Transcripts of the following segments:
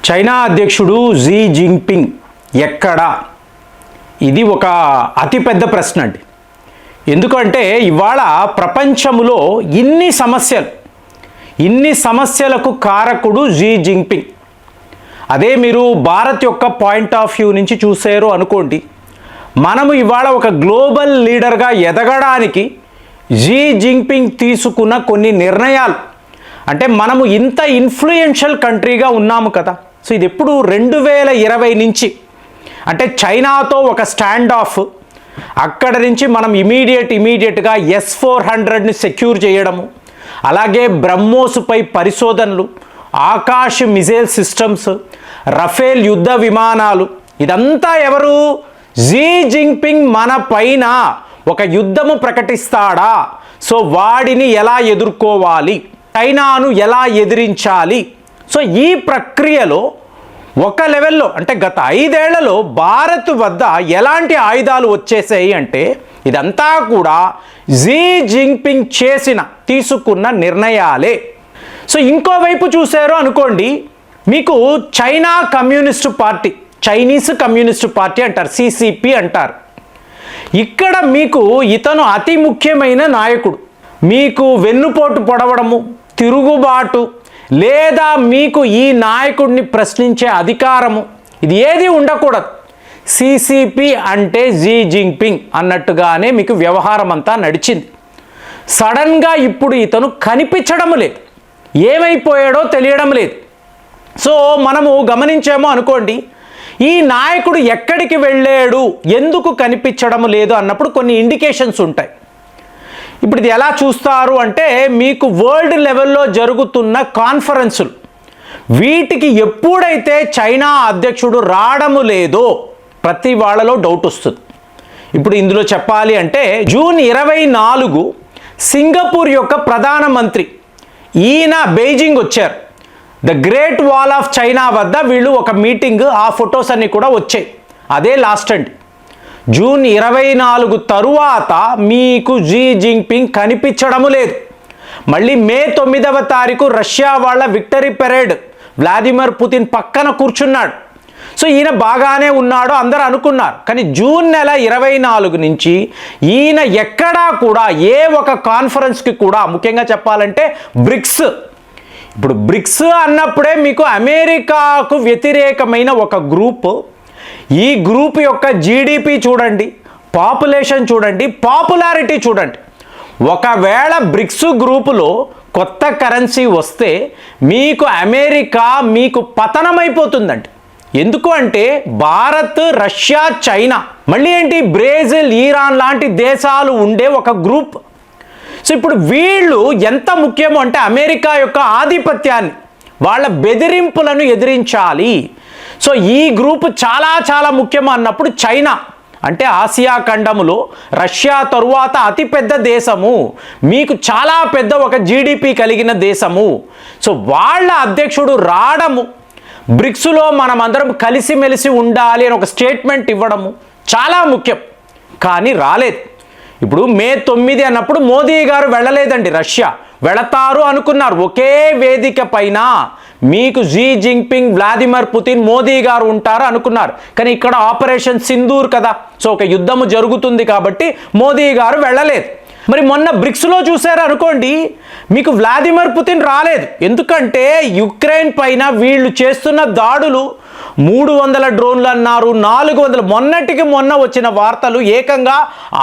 China అధ్యక్షుడు Xi Jinping ఎక్కడ? ఇది ఒక అతిపెద్ద ప్రశ్న అండి. ఎందుకంటే ఇవాళ ప్రపంచంలో ఇన్ని సమస్యలకు కారకుడు జీ జిన్పింగ్. అదే మీరు భారత్ యొక్క పాయింట్ ఆఫ్ వ్యూ నుంచి చూసారు అనుకోండి, మనము ఇవాళ ఒక గ్లోబల్ లీడర్గా ఎదగడానికి జీ జిన్పింగ్ తీసుకున్న కొన్ని నిర్ణయాలు, అంటే మనము ఇంత ఇన్ఫ్లుయెన్షియల్ కంట్రీగా ఉన్నాము కదా. సో ఇది ఎప్పుడు 2020 నుంచి, అంటే చైనాతో ఒక స్టాండ్ ఆఫ్, అక్కడ నుంచి మనం ఇమీడియట్గా S-400ని సెక్యూర్ చేయడము, అలాగే బ్రహ్మోస్పై పరిశోధనలు, ఆకాశ్ మిజైల్ సిస్టమ్స్, రఫేల్ యుద్ధ విమానాలు, ఇదంతా ఎవరు? జీ జిన్పింగ్ మన పైన ఒక యుద్ధము ప్రకటిస్తాడా, సో వాడిని ఎలా ఎదుర్కోవాలి, చైనాను ఎలా ఎదిరించాలి. సో ఈ ప్రక్రియలో ఒక లెవెల్లో, అంటే గత 5 ఏళ్లలో భారత్ వద్ద ఎలాంటి ఆయుధాలు వచ్చేసాయి అంటే ఇదంతా కూడా జీ జిన్పింగ్ తీసుకున్న నిర్ణయాలే. సో ఇంకోవైపు చూశారు అనుకోండి, మీకు చైనీస్ కమ్యూనిస్టు పార్టీ అంటారు, CCP అంటారు. ఇక్కడ మీకు ఇతను అతి ముఖ్యమైన నాయకుడు. మీకు వెన్నుపోటు పొడవడము, తిరుగుబాటు, లేదా మీకు ఈ నాయకుడిని ప్రశ్నించే అధికారము, ఇది ఏది ఉండకూడదు. CCP అంటే జీ జిన్పింగ్ అన్నట్టుగానే మీకు వ్యవహారం అంతా నడిచింది. సడన్గా ఇప్పుడు ఇతను కనిపించడం లేదు, ఏమైపోయాడో తెలియడం లేదు. సో మనము గమనించామో అనుకోండి, ఈ నాయకుడు ఎక్కడికి వెళ్ళాడు, ఎందుకు కనిపించడం లేదు అన్నప్పుడు కొన్ని ఇండికేషన్స్ ఉంటాయి. ఇప్పుడు ఇది ఎలా చూస్తారు అంటే, మీకు వరల్డ్ లెవెల్లో జరుగుతున్న కాన్ఫరెన్సులు, వీటికి ఎప్పుడైతే చైనా అధ్యక్షుడు రావడము లేదో ప్రతి వాళ్ళలో డౌట్ వస్తుంది. ఇప్పుడు ఇందులో చెప్పాలి అంటే జూన్ 24 సింగపూర్ యొక్క ప్రధానమంత్రి ఈయన బెయిజింగ్ వచ్చారు. The great wall of China వద్ద వీళ్ళు ఒక మీటింగ్, ఆ ఫొటోస్ అన్నీ కూడా వచ్చాయి. అదే లాస్ట్ అండి. జూన్ 24 తరువాత మీకు జీ జిన్పింగ్ కనిపించడము లేదు. మళ్ళీ మే 9వ తారీఖు రష్యా వాళ్ళ విక్టరీ పెరేడ్, వ్లాదిమిర్ పుతిన్ పక్కన కూర్చున్నాడు. సో ఈయన బాగానే ఉన్నాడు అందరూ అనుకున్నారు. కానీ జూన్ నెల 24 నుంచి ఈయన ఎక్కడా కూడా ఏ ఒక కాన్ఫరెన్స్కి కూడా, ముఖ్యంగా చెప్పాలంటే బ్రిక్స్, ఇప్పుడు బ్రిక్స్ అన్నప్పుడే మీకు అమెరికాకు వ్యతిరేకమైన ఒక గ్రూప్, ఈ గ్రూప్ యొక్క జీడిపి చూడండి, పాపులేషన్ చూడండి, పాపులారిటీ చూడండి. ఒకవేళ బ్రిక్స్ గ్రూపులో కొత్త కరెన్సీ వస్తే మీకు అమెరికా మీకు పతనమైపోతుందండి. ఎందుకు అంటే భారత్, రష్యా, చైనా, మళ్ళీ ఏంటి బ్రెజిల్, ఇరాన్ లాంటి దేశాలు ఉండే ఒక గ్రూప్. సో ఇప్పుడు వీళ్ళు ఎంత ముఖ్యమో అంటే అమెరికా యొక్క ఆధిపత్యాన్ని, వాళ్ళ బెదిరింపులను ఎదిరించాలి. సో ఈ గ్రూప్ చాలా ముఖ్యం అన్నప్పుడు చైనా అంటే ఆసియా ఖండములో రష్యా తరువాత అతిపెద్ద దేశము, మీకు చాలా పెద్ద ఒక జీడిపి కలిగిన దేశము. సో వాళ్ళ అధ్యక్షుడు రావడము, బ్రిక్స్లో మనమందరం కలిసిమెలిసి ఉండాలి అని ఒక స్టేట్మెంట్ ఇవ్వడము చాలా ముఖ్యం. కానీ రాలేదు. ఇప్పుడు మే 9 అన్నప్పుడు మోదీ గారు వెళ్ళలేదండి రష్యా, వెళతారు అనుకున్నారు. ఒకే వేదిక పైన మీకు Xi Jinping, Vladimir Putin, Modi గారు ఉంటారు అనుకున్నారు. కానీ ఇక్కడ ఆపరేషన్ సింధూర్ కదా, సో ఒక యుద్ధము జరుగుతుంది కాబట్టి మోదీ గారు వెళ్ళలేదు. మరి మొన్న బ్రిక్స్లో చూసారు అనుకోండి, మీకు వ్లాదిమిర్ పుతిన్ రాలేదు. ఎందుకంటే యుక్రెయిన్ పైన వీళ్ళు చేస్తున్న దాడులు 300 డ్రోన్లు అన్నారు, 400, మొన్నటికి మొన్న వచ్చిన వార్తలు ఏకంగా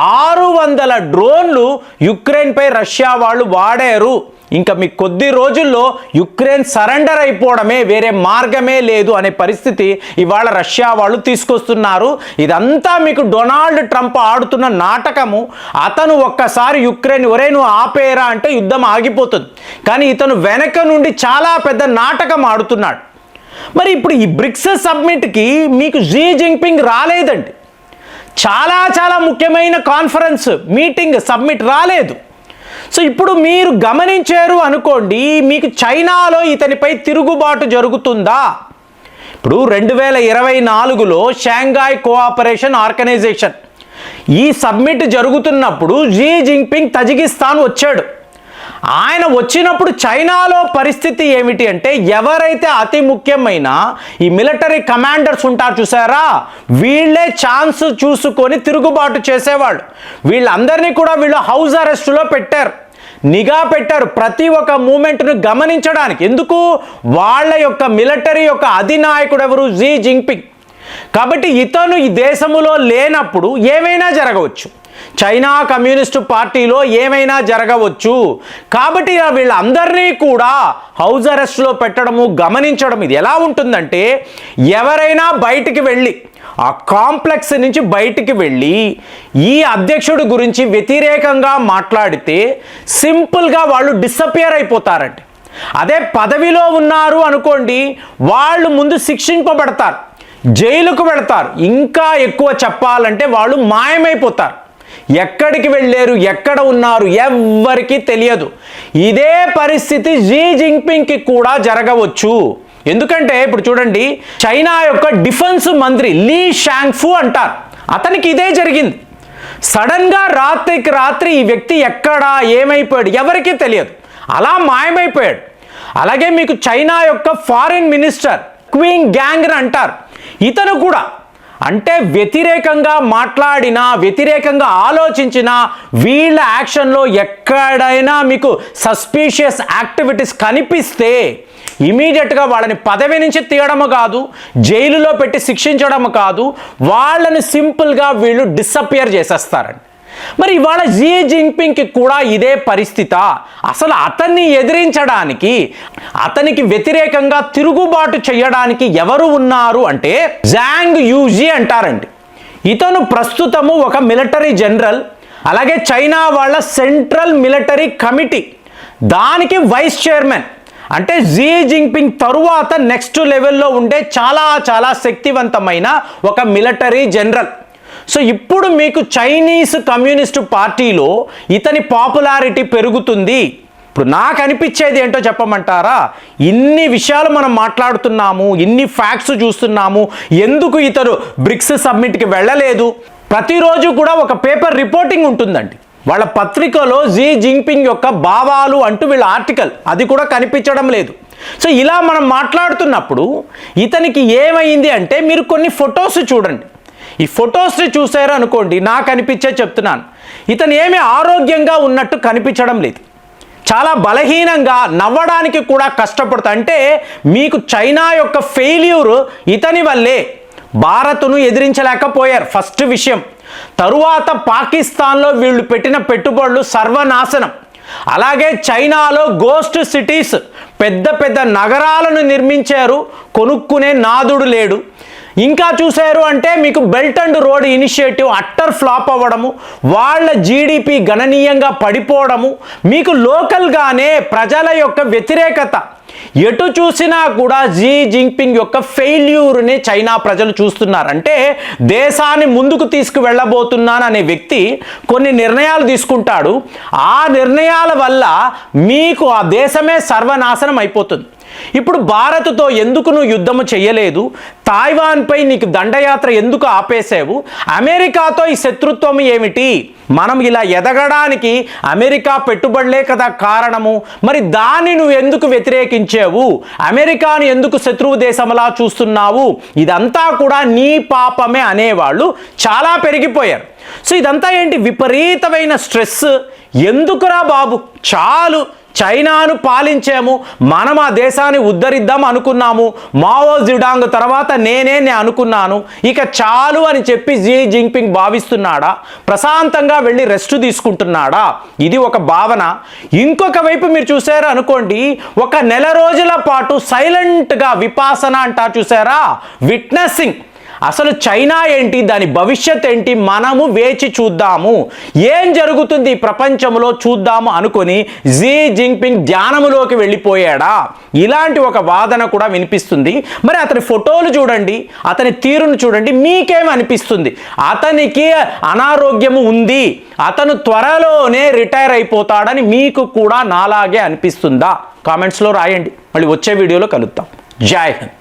600 డ్రోన్లు యుక్రెయిన్పై రష్యా వాళ్ళు వాడారు. ఇంకా మీకు కొద్ది రోజుల్లో యుక్రెయిన్ సరెండర్ అయిపోవడమే, వేరే మార్గమే లేదు అనే పరిస్థితి ఇవాళ రష్యా వాళ్ళు తీసుకొస్తున్నారు. ఇదంతా మీకు డొనాల్డ్ ట్రంప్ ఆడుతున్న నాటకము. అతను ఒక్కసారి యుక్రెయిన్ ఒరే నువ్వు ఆపేరా అంటే యుద్ధం ఆగిపోతుంది. కానీ ఇతను వెనక నుండి చాలా పెద్ద నాటకం ఆడుతున్నాడు. మరి ఇప్పుడు ఈ బ్రిక్స్ సబ్మిట్కి మీకు జీ జిన్పింగ్ రాలేదండి. చాలా ముఖ్యమైన కాన్ఫరెన్స్, మీటింగ్, సబ్మిట్ రాలేదు. సో ఇప్పుడు మీరు గమనించారు అనుకోండి, మీకు చైనాలో ఇతనిపై తిరుగుబాటు జరుగుతుందా? ఇప్పుడు 2024లో షాంఘాయ్ కోఆపరేషన్ ఆర్గనైజేషన్ ఈ సబ్మిట్ జరుగుతున్నప్పుడు జీ జిన్పింగ్ తజికిస్తాన్ వచ్చాడు. ఆయన వచ్చినప్పుడు చైనాలో పరిస్థితి ఏమిటి అంటే, ఎవరైతే అతి ముఖ్యమైన ఈ మిలిటరీ కమాండర్స్ ఉంటారు చూసారా, వీళ్ళే ఛాన్స్ చూసుకొని తిరుగుబాటు చేసేవాళ్ళు. వీళ్ళందరినీ కూడా వీళ్ళు హౌస్ అరెస్టులో పెట్టారు, నిఘా పెట్టారు, ప్రతి ఒక్క మూమెంట్ను గమనించడానికి. ఎందుకు? వాళ్ళ యొక్క మిలిటరీ యొక్క అధినాయకుడు ఎవరు? Xi Jinping. కాబట్టి ఇతను ఈ దేశములో లేనప్పుడు ఏమైనా జరగవచ్చు, చైనా కమ్యూనిస్టు పార్టీలో ఏమైనా జరగవచ్చు. కాబట్టి వీళ్ళందరినీ కూడా హౌస్ అరెస్ట్లో పెట్టడము, గమనించడం. ఇది ఎలా ఉంటుందంటే, ఎవరైనా బయటికి వెళ్ళి ఆ కాంప్లెక్స్ నుంచి బయటికి వెళ్ళి ఈ అధ్యక్షుడి గురించి వ్యతిరేకంగా మాట్లాడితే సింపుల్గా వాళ్ళు డిసపియర్ అయిపోతారండి. అదే పదవిలో ఉన్నారు అనుకోండి, వాళ్ళు ముందు శిక్షింపబడతారు, జైలుకు వెళతారు. ఇంకా ఎక్కువ చెప్పాలంటే వాళ్ళు మాయమైపోతారు. ఎక్కడికి వెళ్ళారు, ఎక్కడ ఉన్నారు ఎవ్వరికీ తెలియదు. ఇదే పరిస్థితి జీ జింగ్పింగ్కి కూడా జరగవచ్చు. ఎందుకంటే ఇప్పుడు చూడండి, చైనా యొక్క డిఫెన్స్ మంత్రి లీ షాంగ్ఫు అంటారు, అతనికి ఇదే జరిగింది. సడన్గా రాత్రికి రాత్రి ఈ వ్యక్తి ఎక్కడా ఏమైపోయాడు ఎవరికీ తెలియదు, అలా మాయమైపోయాడు. అలాగే మీకు చైనా యొక్క ఫారిన్ మినిస్టర్ క్వింగ్ గ్యాంగ్ అంటారు, ఇతను కూడా అంటే వ్యతిరేకంగా మాట్లాడినా, వ్యతిరేకంగా ఆలోచించినా, వీళ్ళ యాక్షన్లో ఎక్కడైనా మీకు సస్పీషియస్ యాక్టివిటీస్ కనిపిస్తే ఇమీడియట్గా వాళ్ళని పదవి నుంచి తీయడము కాదు, జైలులో పెట్టి శిక్షించడము కాదు, వాళ్ళని సింపుల్గా వీళ్ళు డిసపియర్ చేసేస్తారండి. మరి ఇవాళ జీ జింగ్పింగ్కి కూడా ఇదే పరిస్థితి. అసలు అతన్ని ఎదిరించడానికి, అతనికి వ్యతిరేకంగా తిరుగుబాటు చేయడానికి ఎవరు ఉన్నారు అంటే జాంగ్ యూజీ అంటారండి. ఇతను ప్రస్తుతము ఒక మిలిటరీ జనరల్, అలాగే చైనా వాళ్ళ సెంట్రల్ మిలిటరీ కమిటీ దానికి వైస్ చైర్మన్. అంటే జీ జింగ్పింగ్ తరువాత నెక్స్ట్ లెవెల్లో ఉండే చాలా శక్తివంతమైన ఒక మిలిటరీ జనరల్. సో ఇప్పుడు మీకు చైనీస్ కమ్యూనిస్టు పార్టీలో ఇతని పాపులారిటీ పెరుగుతుంది. ఇప్పుడు నాకు అనిపించేది ఏంటో చెప్పమంటారా, ఇన్ని విషయాలు మనం మాట్లాడుతున్నాము, ఇన్ని ఫ్యాక్ట్స్ చూస్తున్నాము, ఎందుకు ఇతను బ్రిక్స్ సమ్మిట్కి వెళ్ళలేదు? ప్రతిరోజు కూడా ఒక పేపర్ రిపోర్టింగ్ ఉంటుందండి వాళ్ళ పత్రికలో, జీ జింగ్పింగ్ యొక్క భావాలు అంటూ వీళ్ళ ఆర్టికల్, అది కూడా కనిపించడం లేదు. సో ఇలా మనం మాట్లాడుతున్నప్పుడు ఇతనికి ఏమైంది అంటే, మీరు కొన్ని ఫొటోస్ చూడండి. ఈ ఫొటోస్ని చూసారు అనుకోండి, నాకు అనిపించే చెప్తున్నాను, ఇతను ఏమీ ఆరోగ్యంగా ఉన్నట్టు కనిపించడం లేదు, చాలా బలహీనంగా, నవ్వడానికి కూడా కష్టపడుతా. అంటే మీకు చైనా యొక్క ఫెయిల్యూర్ ఇతని వల్లే. భారత్ను ఎదిరించలేకపోయారు ఫస్ట్ విషయం. తరువాత పాకిస్తాన్లో వీళ్ళు పెట్టిన పెట్టుబడులు సర్వనాశనం. అలాగే చైనాలో గోస్ట్ సిటీస్, పెద్ద నగరాలను నిర్మించారు, కొనుక్కునే నాదుడు లేడు. ఇంకా చూశారు అంటే మీకు belt and road initiative utter flop అవ్వడము, వాళ్ళ జీడిపి గణనీయంగా పడిపోవడము, మీకు లోకల్గానే ప్రజల యొక్క వ్యతిరేకత, ఎటు చూసినా కూడా జీ జింగ్పింగ్ యొక్క ఫెయిల్యూర్ని చైనా ప్రజలు చూస్తున్నారు. అంటే దేశాన్ని ముందుకు తీసుకువెళ్ళబోతున్నాననే వ్యక్తి కొన్ని నిర్ణయాలు తీసుకుంటాడు, ఆ నిర్ణయాల వల్ల మీకు ఆ దేశమే సర్వనాశనం అయిపోతుంది. ఇప్పుడు భారత్తో ఎందుకు నువ్వు యుద్ధము చేయలేదు, తాయివాన్పై నీకు దండయాత్ర ఎందుకు ఆపేసావు, అమెరికాతో ఈ శత్రుత్వం ఏమిటి? మనం ఇలా ఎదగడానికి అమెరికా పెట్టుబడులే కదా కారణము, మరి దాన్ని నువ్వు ఎందుకు వ్యతిరేకించావు, అమెరికాను ఎందుకు శత్రువు దేశంలా చూస్తున్నావు, ఇదంతా కూడా నీ పాపమే అనేవాళ్ళు చాలా పెరిగిపోయారు. సో ఇదంతా ఏంటి? విపరీతమైన స్ట్రెస్. ఎందుకురా బాబు, చాలు, చైనాను పాలించాము, మనం ఆ దేశాన్ని ఉద్ధరిద్దాం అనుకున్నాము, మావో జిడాంగ్ తర్వాత నేనే అనుకున్నాను, ఇక చాలు అని చెప్పి జీ జింగ్పింగ్ భావిస్తున్నాడా? ప్రశాంతంగా వెళ్ళి రెస్ట్ తీసుకుంటున్నాడా? ఇది ఒక భావన. ఇంకొక వైపు మీరు చూసారా అనుకోండి, ఒక నెల రోజుల పాటు సైలెంట్గా విపాసన అంటారు చూసారా, విట్నెసింగ్. అసలు చైనా ఏంటి, దాని భవిష్యత్ ఏంటి, మనము వేచి చూద్దాము, ఏం జరుగుతుంది ఈ ప్రపంచంలో చూద్దాము అనుకొని జీ జింగ్పింగ్ ధ్యానములోకి వెళ్ళిపోయాడా? ఇలాంటి ఒక వాదన కూడా వినిపిస్తుంది. మరి అతని ఫోటోలు చూడండి, అతని తీరును చూడండి, మీకేమనిపిస్తుంది? అతనికి అనారోగ్యము ఉంది, అతను త్వరలోనే రిటైర్ అయిపోతాడని మీకు కూడా నాలాగే అనిపిస్తుందా? కామెంట్స్లో రాయండి. మళ్ళీ వచ్చే వీడియోలో కలుద్దాం. జై హింద్.